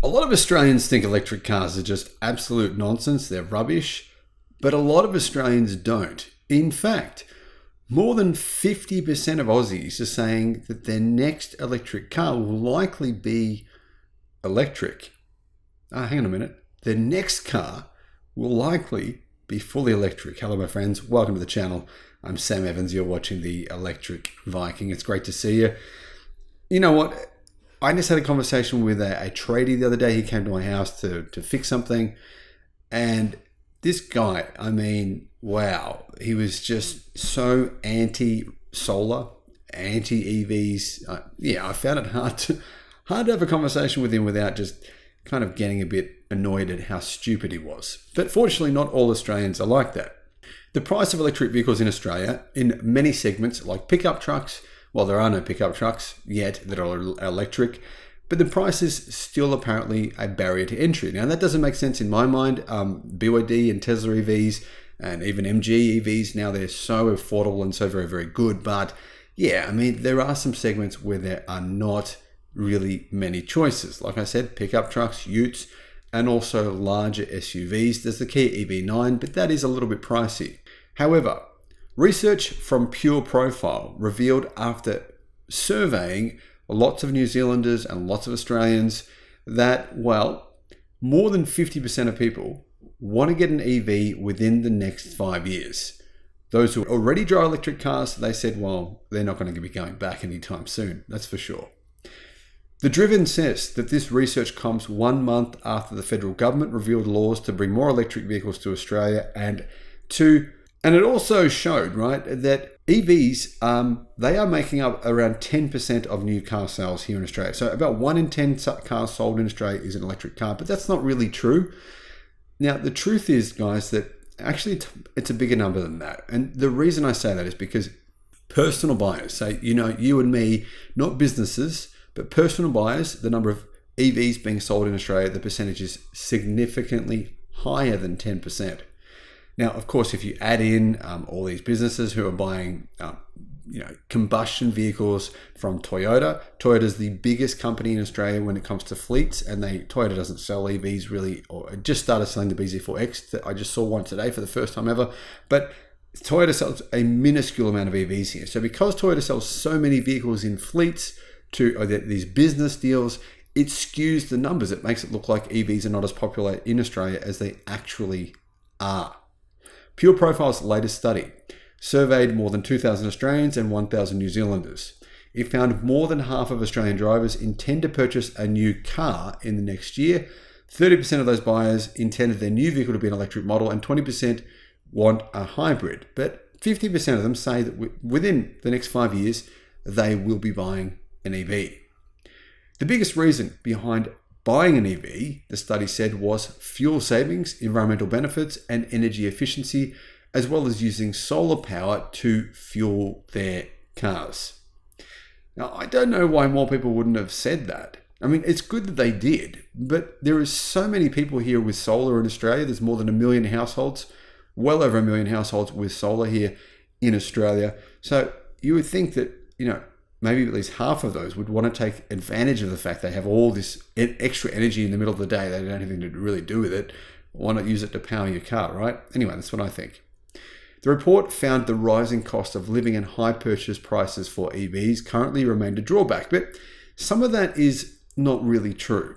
A lot of Australians think electric cars are just absolute nonsense, they're rubbish, but a lot of Australians don't. In fact, more than 50% of Aussies are saying that their next electric car will likely be electric. Hang on a minute. Their next car will likely be fully electric. Hello, my friends. Welcome to the channel. I'm Sam Evans. You're watching the Electric Viking. It's great to see you. You know what? I just had a conversation with a tradie the other day. He came to my house to fix something. And this guy, I mean, wow. He was just so anti-solar, anti-EVs. I found it hard to have a conversation with him without just kind of getting a bit annoyed at how stupid he was. But fortunately, not all Australians are like that. The price of electric vehicles in Australia, in many segments like pickup trucks, well, there are no pickup trucks yet that are electric, but the price is still apparently a barrier to entry. Now, that doesn't make sense in my mind. BYD and Tesla EVs and even MG EVs, now they're so affordable and so very, very good. But yeah, I mean, there are some segments where there are not really many choices. Like I said, pickup trucks, utes, and also larger SUVs. There's the Kia EV9, but that is a little bit pricey. However, research from Pure Profile revealed after surveying lots of New Zealanders and lots of Australians that, well, more than 50% of people want to get an EV within the next 5 years. Those who already drive electric cars, they said, well, they're not going to be going back anytime soon, that's for sure. The Driven says that this research comes 1 month after the federal government revealed laws to bring more electric vehicles to Australia and it also showed, right, that EVs, they are making up around 10% of new car sales here in Australia. So about 1 in 10 cars sold in Australia is an electric car, but that's not really true. Now, the truth is, guys, that actually it's a bigger number than that. And the reason I say that is because personal buyers, say, you and me, not businesses, but personal buyers, the number of EVs being sold in Australia, the percentage is significantly higher than 10%. Now, of course, if you add in all these businesses who are buying, combustion vehicles from Toyota. Toyota is the biggest company in Australia when it comes to fleets, and Toyota doesn't sell EVs really, or it just started selling the BZ4X. I just saw one today for the first time ever, but Toyota sells a minuscule amount of EVs here. So because Toyota sells so many vehicles in fleets to these business deals, it skews the numbers. It makes it look like EVs are not as popular in Australia as they actually are. Pure Profile's latest study surveyed more than 2,000 Australians and 1,000 New Zealanders. It found more than half of Australian drivers intend to purchase a new car in the next year. 30% of those buyers intended their new vehicle to be an electric model, and 20% want a hybrid. But 50% of them say that within the next 5 years, they will be buying an EV. The biggest reason behind buying an EV, the study said, was fuel savings, environmental benefits, and energy efficiency, as well as using solar power to fuel their cars. Now, I don't know why more people wouldn't have said that. I mean, it's good that they did, but there are so many people here with solar in Australia. There's more than 1 million households, well over 1 million households with solar here in Australia. So you would think that, maybe at least half of those would want to take advantage of the fact they have all this extra energy in the middle of the day. They don't have anything to really do with it. Why not use it to power your car, right? Anyway, that's what I think. The report found the rising cost of living and high purchase prices for EVs currently remained a drawback, but some of that is not really true.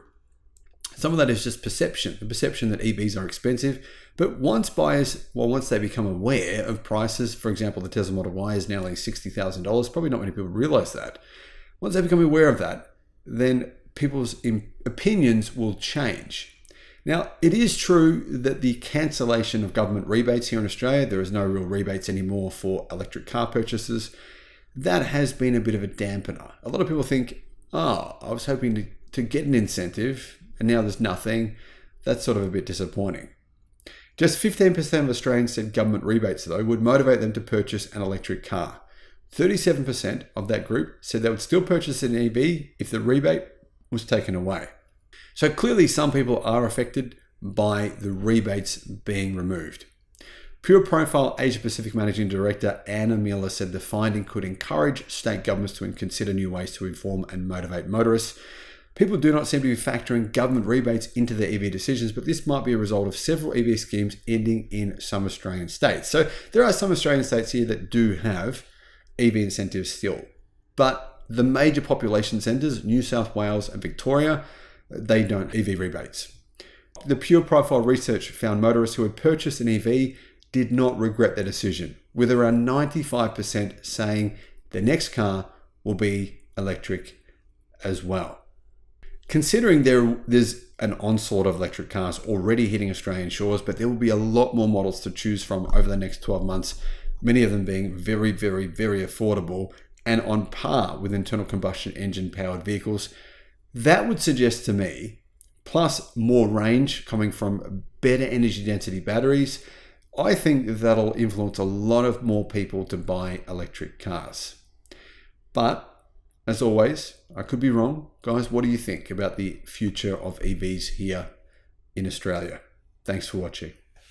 Some of that is just perception, the perception that EVs are expensive. But once they become aware of prices, for example, the Tesla Model Y is nearly $60,000. Probably not many people realize that. Once they become aware of that, then people's opinions will change. Now, it is true that the cancellation of government rebates here in Australia, there is no real rebates anymore for electric car purchases. That has been a bit of a dampener. A lot of people think, I was hoping to get an incentive, and now there's nothing. That's sort of a bit disappointing. Just 15% of Australians said government rebates, though, would motivate them to purchase an electric car. 37% of that group said they would still purchase an EV if the rebate was taken away. So clearly some people are affected by the rebates being removed. Pure Profile Asia Pacific Managing Director Anna Miller said the finding could encourage state governments to consider new ways to inform and motivate motorists. People do not seem to be factoring government rebates into their EV decisions, but this might be a result of several EV schemes ending in some Australian states. So there are some Australian states here that do have EV incentives still, but the major population centres, New South Wales and Victoria, they don't EV rebates. The Pure Profile research found motorists who had purchased an EV did not regret their decision, with around 95% saying their next car will be electric as well. Considering there's an onslaught of electric cars already hitting Australian shores, but there will be a lot more models to choose from over the next 12 months, many of them being very, very, very affordable and on par with internal combustion engine powered vehicles, that would suggest to me, plus more range coming from better energy density batteries, I think that'll influence a lot of more people to buy electric cars. But as always, I could be wrong. Guys, what do you think about the future of EVs here in Australia? Thanks for watching.